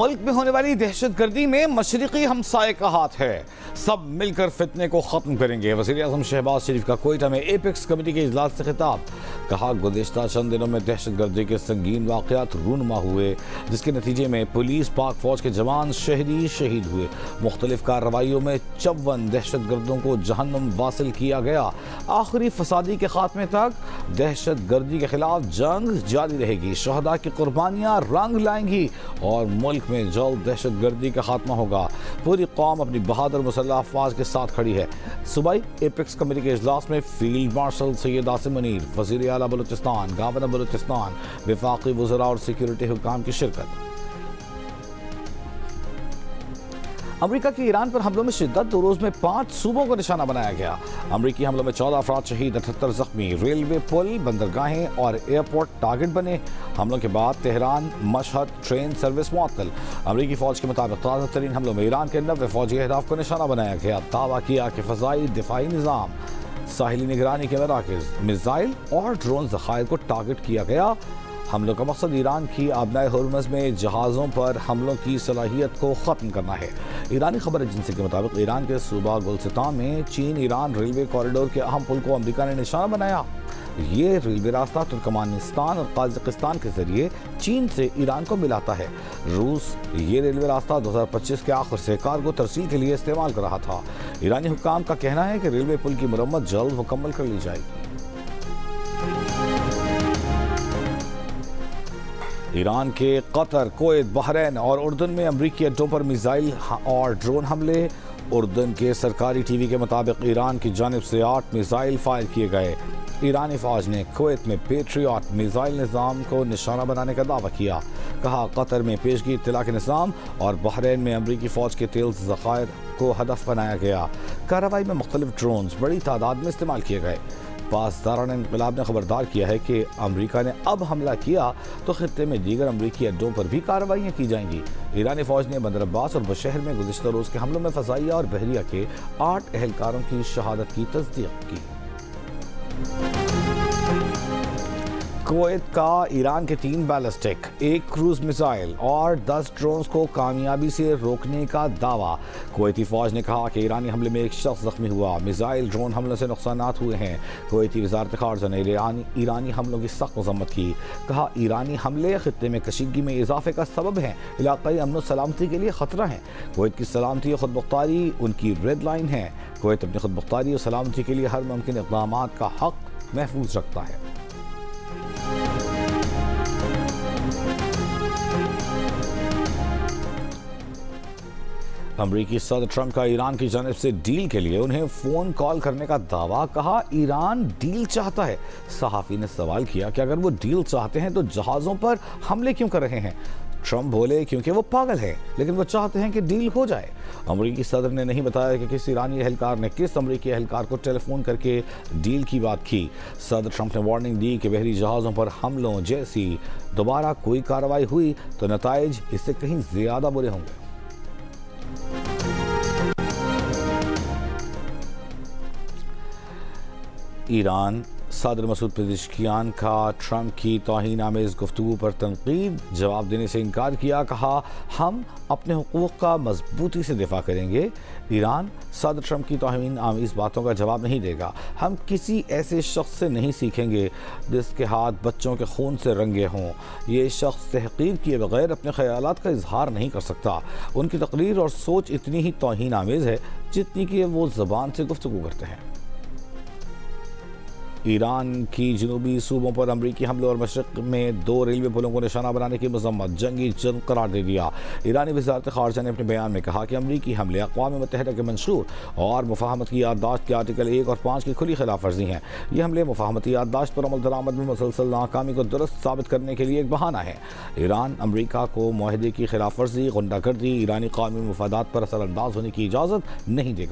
मुल्क में होने वाली दहशतगर्दी में मशरिकी हमसाये का हाथ है। सब मिलकर फितने को खत्म करेंगे। वज़ीर आज़म शहबाज शरीफ का कोयटा में एपेक्स कमेटी के इजलास से खिताब। कहा, गुज़िश्ता चंद दिनों में दहशतगर्दी के संगीन वाक़यात रूनुमा हुए, जिसके नतीजे में पुलिस, पाक फौज के जवान, शहरी शहीद हुए। मुख्तलिफ कार्रवाइयों में 54 दहशतगर्दों को जहन्नुम वासिल किया गया। आखिरी फसादी के खात्मे तक दहशतगर्दी के खिलाफ जंग जारी रहेगी। शहदा की कुर्बानियाँ रंग लाएंगी और मुल्क में जल्द दहशतगर्दी का खात्मा होगा। पूरी कौम अपनी बहादुर मुसल्लह अफवाज के साथ खड़ी है। सूबाई एपेक्स कमेटी के इजलास में फील्ड मार्शल सैयद आसिम मुनीर, वज़ीर आला बलूचिस्तान, गवर्नर बलूचिस्तान, वफाकी वज़रा और सिक्योरिटी हुकाम की शिरकत। अमरीका के ईरान पर हमलों में शिद्दत। 2 रोज में 5 सूबों को निशाना बनाया गया। अमरीकी हमलों में 14 अफराद शहीद, 78 जख्मी। रेलवे पुल, बंदरगाहें और एयरपोर्ट टारगेट बने। हमलों के बाद तेहरान मशहद ट्रेन सर्विस मुअत्तल। अमरीकी फौज के मुताबिक ताज़ा तरीन हमलों में ईरान के 90 फौजी अहदाफ को निशाना बनाया गया। दावा किया कि फ़ज़ाई दिफाई निज़ाम, साहिली निगरानी के मराकज़, मिसाइल और ड्रोन ज़खायर को टारगेट किया गया। हमलों का मकसद ईरान की आबनाए हुर्मुज़ में जहाज़ों पर हमलों की सलाहियत को ख़त्म करना है। ईरानी खबर एजेंसी के मुताबिक ईरान के सूबा गुलसितान में चीन ईरान रेलवे कॉरिडोर के अहम पुल को अमरीका ने निशाना बनाया। ये रेलवे रास्ता तुर्कमानिस्तान और ताजिकिस्तान के जरिए चीन से ईरान को मिलाता है। रूस ये रेलवे रास्ता 2025 के आखिर से कार्गो तरसील के लिए इस्तेमाल कर रहा था। ईरानी हुक्काम का कहना है कि रेलवे पुल की मरम्मत जल्द मुकम्मल कर ली जाएगी। ईरान के कतर, कुवैत, बहरैन और उर्दन में अमरीकी अड्डों पर मिसाइल और ड्रोन हमले। उर्दन के सरकारी टीवी के मुताबिक ईरान की जानिब से 8 मिसाइल फायर किए गए। ईरानी फौज ने कुवैत में पेट्रियट मिसाइल निज़ाम को निशाना बनाने का दावा किया। कहा, कतर में पेशगी इत्तला के निज़ाम और बहरैन में अमरीकी फौज के तेल ज़खायर को हदफ बनाया गया। कार्रवाई में मुख्तलिफ ड्रोन बड़ी तादाद में इस्तेमाल किए गए। पासदारान इंक़िलाब ने खबरदार किया है कि अमरीका ने अब हमला किया तो खित्ते में दीगर अमरीकी अड्डों पर भी कार्रवाइयाँ की जाएंगी। ईरानी फौज ने बंदर अब्बास और बुशहर में गुज़िश्ता रोज़ के हमलों में फ़ज़ाइया और बहरिया के 8 एहलकारों की शहादत की तस्दीक की। कुवैत का ईरान के 3 बैलिस्टिक, 1 क्रूज मिसाइल और 10 ड्रोन्स को कामयाबी से रोकने का दावा। कुवैती फौज ने कहा कि ईरानी हमले में 1 शख्स जख्मी हुआ। मिसाइल ड्रोन हमलों से नुकसानात हुए हैं। कुवैती वज़ारत ख़ारजा ने ईरानी हमलों की सख्त मज़म्मत की। कहा, ईरानी हमले खित्ते में कशीदगी में इजाफे का सबब हैं, इलाक़ाई अमन व सलामती के लिए ख़तरा है। कुवैत की सलामती और खुद मुख्तारी उनकी रेड लाइन है। कुवैत अपनी खुद मुख्तारी और सलामती के लिए हर मुमकिन इक़दाम का हक़ महफूज रखता है। अमरीकी सदर ट्रंप का ईरान की जानिब से डील के लिए उन्हें फ़ोन कॉल करने का दावा। कहा, ईरान डील चाहता है। सहाफ़ी ने सवाल किया कि अगर वो डील चाहते हैं तो जहाज़ों पर हमले क्यों कर रहे हैं। ट्रंप बोले, क्योंकि वो पागल है, लेकिन वो चाहते हैं कि डील हो जाए। अमरीकी सदर ने नहीं बताया कि किस ईरानी एहलकार ने किस अमरीकी एहलकार को टेलीफोन करके डील की बात की। सदर ट्रंप ने वार्निंग दी कि बहरी जहाज़ों पर हमलों जैसी दोबारा कोई कार्रवाई हुई तो नताइज इससे कहीं ज़्यादा बुरे होंगे। ईरान सदर मसूद पेज़ेश्कियान का ट्रंप की तौहीन आमेज़ गुफ्तगू पर तनकीद, जवाब देने से इनकार किया। कहा, हम अपने हुकूक़ का मजबूती से दिफा करेंगे। ईरान सदर ट्रंप की तौहीन आमेज़ बातों का जवाब नहीं देगा। हम किसी ऐसे शख्स से नहीं सीखेंगे जिसके हाथ बच्चों के खून से रंगे हों। ये शख्स तहक़ीर किए बगैर अपने ख़यालात का इजहार नहीं कर सकता। उनकी तकरीर और सोच इतनी ही तौहीन आमेज़ है जितनी कि वो ज़बान से गुफ्तगू करते हैं। ईरान की जनूबी सूबों पर अमरीकी हमले और मशरक़ में 2 रेलवे पुलों को निशाना बनाने की मज़म्मत जंगी जंग करार दे दिया। ईरानी वज़ारत ख़ारजा ने अपने बयान में कहा कि अमरीकी हमले अक़वाम मुत्तहिदा के मंशूर और मुफ़ाहमत की याददाश्त के आर्टिकल 1 और 5 की खुली खिलाफ वर्जी हैं। ये हमले मुफ़ाहमती याददाश्त पर अमल दरामद में मुसलसल नाकामी को दुरुस्त साबित करने के लिए एक बहाना है। ईरान अमरीका को मुआहदे की खिलाफ वर्जी, गुंडागर्दी, ईरानी क़ौमी मफादात पर असरअंदाज होने की इजाज़त नहीं देगा।